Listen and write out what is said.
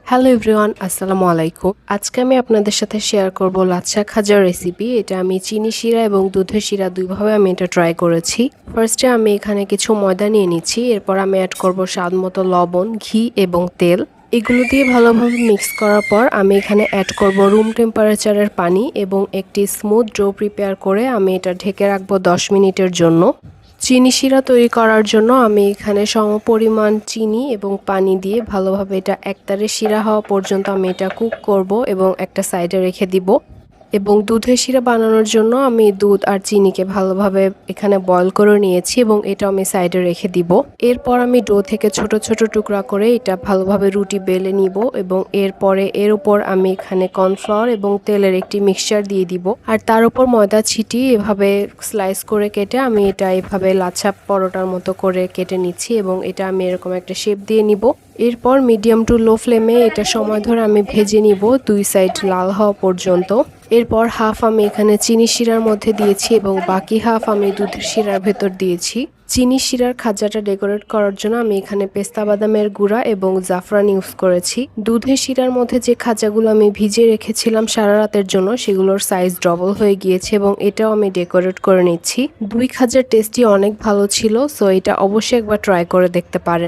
Hello everyone, আসসালামু আলাইকুম। আজকে আমি আপনাদের সাথে শেয়ার করব লাচ্ছা খাজার রেসিপি। এটা আমি চিনি শিরা এবং দুধের শিরা দুইভাবে আমি এটা ট্রাই করেছি। ফার্স্টে আমি এখানে কিছু ময়দা নিয়ে নিচ্ছি। এরপর আমি অ্যাড করব স্বাদ মতো লবণ, ঘি এবং তেল। এগুলো দিয়ে ভালোভাবে মিক্স করার পর আমি এখানে অ্যাড করব রুম টেম্পারেচারের পানি এবং একটি স্মুথ ডো প্রিপেয়ার করে আমি এটা ঢেকে রাখবো 10 মিনিটের জন্য। চিনি শিরা তৈরি করার জন্য আমি এখানে সমপরিমাণ চিনি এবং পানি দিয়ে ভালোভাবে এটা একতারে শিরা হওয়া পর্যন্ত আমি এটা কুক করব এবং একটা সাইডে রেখে দিব। এবং দুধের শিরা বানানোর জন্য আমি দুধ আর চিনিকে ভালোভাবে এখানে বয়ল করে নিয়েছি এবং এটা আমি সাইডে রেখে দিব। এরপর আমি ডো থেকে ছোট ছোট টুকরা করে এটা ভালোভাবে রুটি বেলে নিব এবং এরপরে এর উপর আমি এখানে কর্নফ্লাওয়ার এবং তেলের একটি মিক্সচার দিয়ে দিব আর তার উপর ময়দা ছিটিয়ে এভাবে স্লাইস করে কেটে আমি এটা এভাবে লাচ্ছা পরোটার মতো করে কেটে নিচ্ছি এবং এটা আমি এরকম একটা শেপ দিয়ে নিব। এরপর মিডিয়াম টু লো ফ্লেমে এটা সময় ধরে আমি ভেজে নিব 2 সাইড লাল হওয়া পর্যন্ত। এরপর হাফ আমি এখানে চিনি শিরার মধ্যে দিয়েছি এবং বাকি হাফ আমি দুধের শিরার ভেতর দিয়েছি। চিনি শিরার খাজাটা ডেকোরেট করার জন্য আমি এখানে পেস্তা বাদামের গুঁড়া এবং জাফরান ইউজ করেছি। দুধের শিরার মধ্যে যে খাজাগুলো আমি ভিজিয়ে রেখেছিলাম সারা রাতের জন্য সেগুলোর সাইজ ডবল হয়ে গিয়েছে এবং এটাও আমি ডেকোরেট করে নিচ্ছি। দুই খাজার টেস্টই অনেক ভালো ছিল, সো এটা অবশ্যই একবার ট্রাই করে দেখতে পারেন।